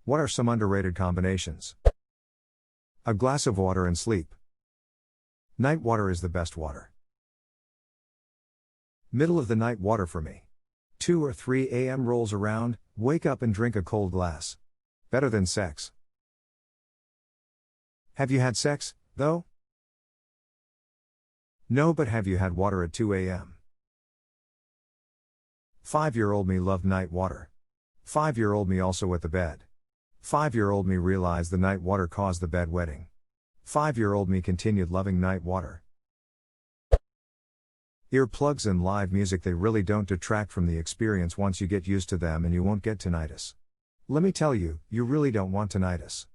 What are some underrated combinations? A glass of water and sleep. Night water is the best water. Middle of the night water for me. 2 or 3 a.m. rolls around, wake up and drink a cold glass. Better than sex. Have you had sex, though? No, but have you had water at 2 a.m.? 5-year-old me loved night water. 5-year-old me also wet the bed. 5-year-old me realized the night water caused the bed wetting. 5-year-old me continued loving night water. Earplugs and live music, they really don't detract from the experience once you get used to them, and you won't get tinnitus. Let me tell you, you really don't want tinnitus.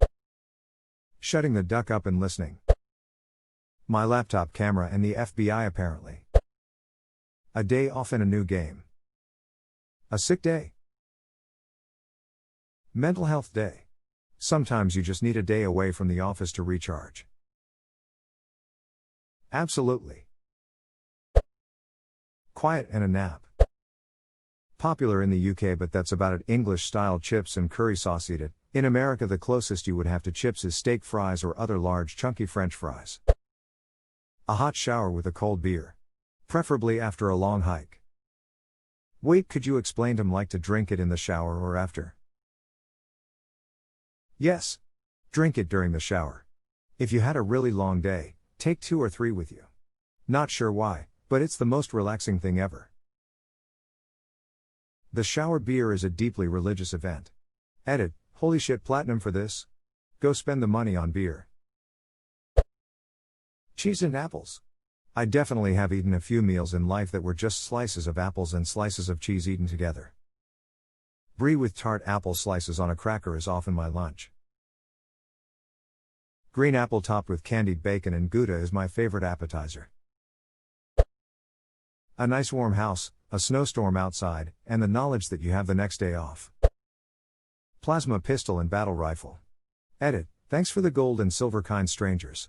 Shutting the duck up and listening. My laptop camera and the FBI apparently. A day off in a new game. A sick day. Mental health day. Sometimes you just need a day away from the office to recharge. Absolutely. Quiet and a nap. Popular in the UK, but that's about it. English-style chips and curry sauce. Eat it. In America, the closest you would have to chips is steak fries or other large chunky French fries. A hot shower with a cold beer. Preferably after a long hike. Wait, could you explain to him like to drink it in the shower or after? Yes. Drink it during the shower. If you had a really long day, take 2 or 3 with you. Not sure why, but it's the most relaxing thing ever. The shower beer is a deeply religious event. Edit, holy shit, platinum for this? Go spend the money on beer. Cheese and apples. I definitely have eaten a few meals in life that were just slices of apples and slices of cheese eaten together. Brie with tart apple slices on a cracker is often my lunch. Green apple topped with candied bacon and Gouda is my favorite appetizer. A nice warm house, a snowstorm outside, and the knowledge that you have the next day off. Plasma pistol and battle rifle. Edit, thanks for the gold and silver, kind strangers.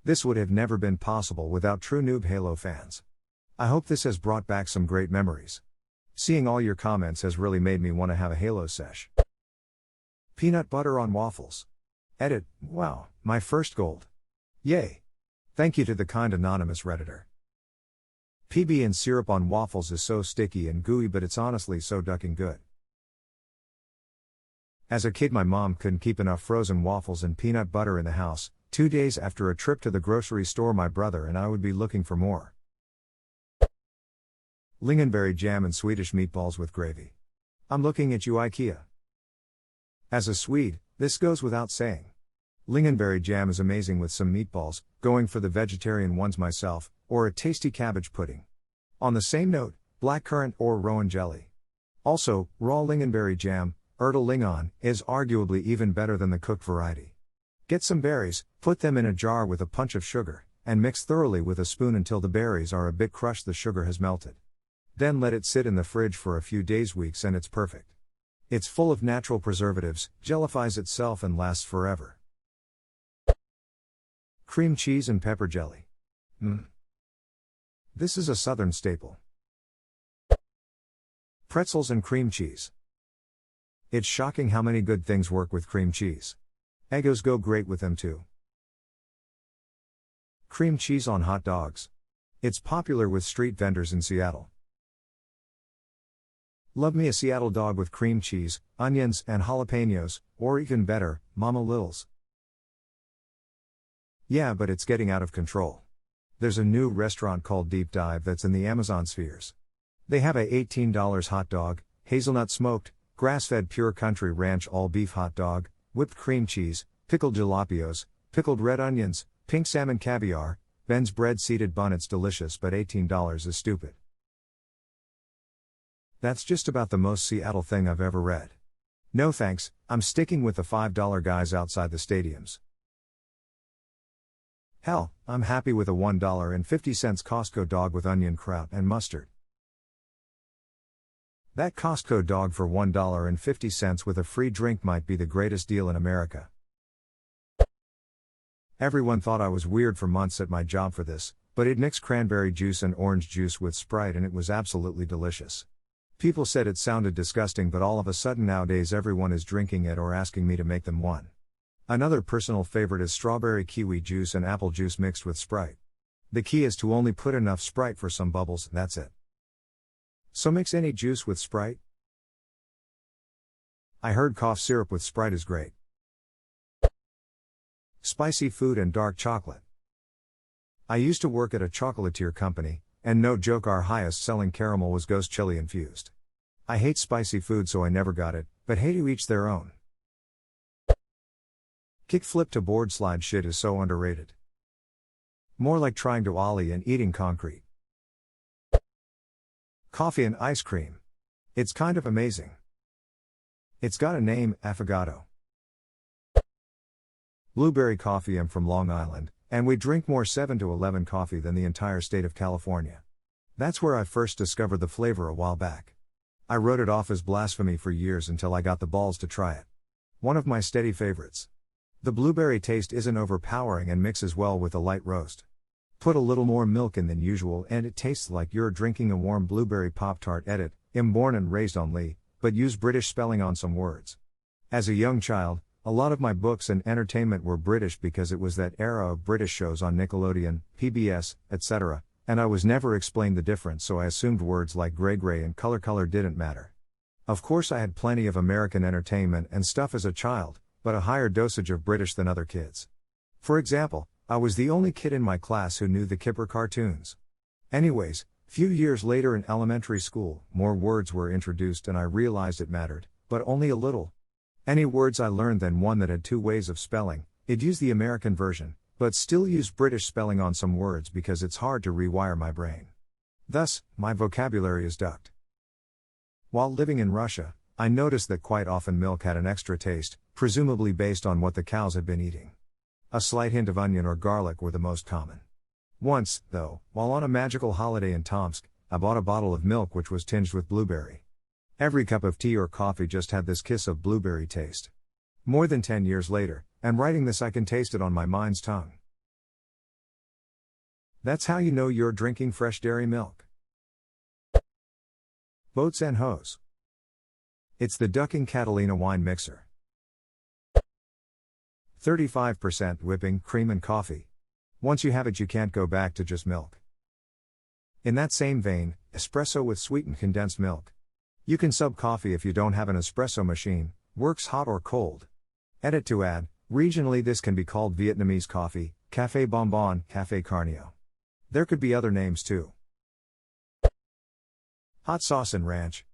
This would have never been possible without true noob Halo fans. I hope this has brought back some great memories. Seeing all your comments has really made me want to have a Halo sesh. Peanut butter on waffles. Edit, wow, my first gold. Yay. Thank you to the kind anonymous Redditor. PB and syrup on waffles is so sticky and gooey, but it's honestly so ducking good. As a kid, my mom couldn't keep enough frozen waffles and peanut butter in the house. 2 days after a trip to the grocery store, my brother and I would be looking for more. Lingonberry jam and Swedish meatballs with gravy. I'm looking at you, IKEA. As a Swede, this goes without saying. Lingonberry jam is amazing with some meatballs, going for the vegetarian ones myself, or a tasty cabbage pudding. On the same note, blackcurrant or rowan jelly. Also, raw lingonberry jam, Erdelingon, is arguably even better than the cooked variety. Get some berries, put them in a jar with a punch of sugar, and mix thoroughly with a spoon until the berries are a bit crushed, the sugar has melted. Then let it sit in the fridge for a few days, weeks, and it's perfect. It's full of natural preservatives, jellifies itself, and lasts forever. Cream cheese and pepper jelly. This is a southern staple. Pretzels and cream cheese. It's shocking how many good things work with cream cheese. Eggos go great with them too. Cream cheese on hot dogs. It's popular with street vendors in Seattle. Love me a Seattle dog with cream cheese, onions, and jalapenos, or even better, Mama Lil's. Yeah, but it's getting out of control. There's a new restaurant called Deep Dive that's in the Amazon spheres. They have a $18 hot dog, hazelnut smoked, grass-fed pure country ranch all-beef hot dog, whipped cream cheese, pickled jalapenos, pickled red onions, pink salmon caviar, Ben's bread seeded bun. It's delicious, but $18 is stupid. That's just about the most Seattle thing I've ever read. No thanks, I'm sticking with the $5 guys outside the stadiums. Hell, I'm happy with a $1.50 Costco dog with onion kraut and mustard. That Costco dog for $1.50 with a free drink might be the greatest deal in America. Everyone thought I was weird for months at my job for this, but it mixed cranberry juice and orange juice with Sprite and it was absolutely delicious. People said it sounded disgusting, but all of a sudden nowadays everyone is drinking it or asking me to make them one. Another personal favorite is strawberry kiwi juice and apple juice mixed with Sprite. The key is to only put enough Sprite for some bubbles, that's it. So mix any juice with Sprite? I heard cough syrup with Sprite is great. Spicy food and dark chocolate. I used to work at a chocolatier company, and no joke, our highest selling caramel was ghost chili infused. I hate spicy food, so I never got it, but hey, to each their own. Kickflip to board slide shit is so underrated. More like trying to ollie and eating concrete. Coffee and ice cream. It's kind of amazing. It's got a name, affogato. Blueberry coffee. I'm from Long Island, and we drink more 7-Eleven coffee than the entire state of California. That's where I first discovered the flavor a while back. I wrote it off as blasphemy for years until I got the balls to try it. One of my steady favorites. The blueberry taste isn't overpowering and mixes well with a light roast. Put a little more milk in than usual and it tastes like you're drinking a warm blueberry Pop-Tart. Edit, I'm born and raised on Lee, but use British spelling on some words. As a young child, a lot of my books and entertainment were British because it was that era of British shows on Nickelodeon, PBS, etc., and I was never explained the difference, so I assumed words like grey and color didn't matter. Of course I had plenty of American entertainment and stuff as a child, but a higher dosage of British than other kids. For example, I was the only kid in my class who knew the Kipper cartoons. Anyways, few years later in elementary school, more words were introduced and I realized it mattered, but only a little. Any words I learned then one that had two ways of spelling, I'd use the American version, but still use British spelling on some words because it's hard to rewire my brain. Thus, my vocabulary is ducked. While living in Russia, I noticed that quite often milk had an extra taste, presumably based on what the cows had been eating. A slight hint of onion or garlic were the most common. Once, though, while on a magical holiday in Tomsk, I bought a bottle of milk which was tinged with blueberry. Every cup of tea or coffee just had this kiss of blueberry taste. More than 10 years later, and writing this I can taste it on my mind's tongue. That's how you know you're drinking fresh dairy milk. Boats and Hose. It's the Ducking Catalina wine mixer. 35% whipping cream and coffee. Once you have it you can't go back to just milk. In that same vein, espresso with sweetened condensed milk. You can sub coffee if you don't have an espresso machine, works hot or cold. Edit to add, regionally this can be called Vietnamese coffee, café bonbon, café carnio. There could be other names too. Hot sauce and ranch.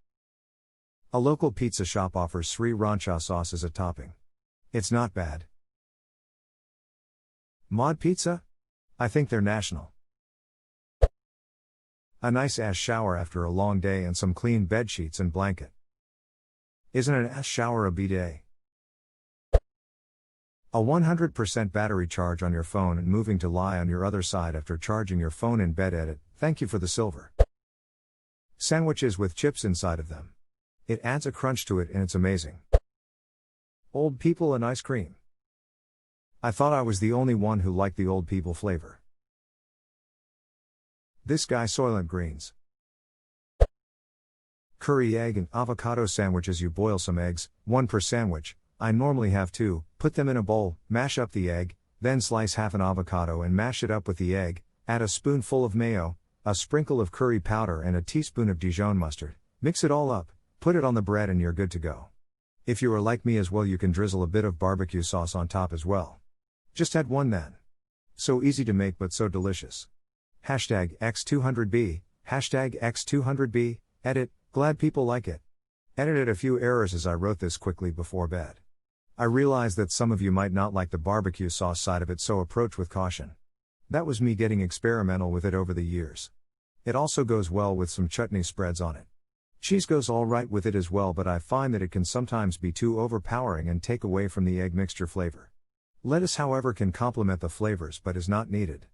A local pizza shop offers sriracha sauce as a topping. It's not bad. Mod pizza? I think they're national. A nice ass shower after a long day and some clean bed sheets and blanket. Isn't an ass shower a bidet? A 100% battery charge on your phone and moving to lie on your other side after charging your phone in bed. Edit, thank you for the silver. Sandwiches with chips inside of them. It adds a crunch to it and it's amazing. Old people and ice cream. I thought I was the only one who liked the old people flavor. This guy Soylent Greens. Curry egg and avocado sandwiches. You boil some eggs, 1 per sandwich. I normally have 2, put them in a bowl, mash up the egg, then slice half an avocado and mash it up with the egg, add a spoonful of mayo, a sprinkle of curry powder and a teaspoon of Dijon mustard, mix it all up, put it on the bread and you're good to go. If you are like me as well you can drizzle a bit of barbecue sauce on top as well. Just add 1 then. So easy to make but so delicious. Hashtag X200B, hashtag X200B, edit, glad people like it. Edited a few errors as I wrote this quickly before bed. I realize that some of you might not like the barbecue sauce side of it, so approach with caution. That was me getting experimental with it over the years. It also goes well with some chutney spreads on it. Cheese goes alright with it as well, but I find that it can sometimes be too overpowering and take away from the egg mixture flavor. Lettuce however can complement the flavors but is not needed.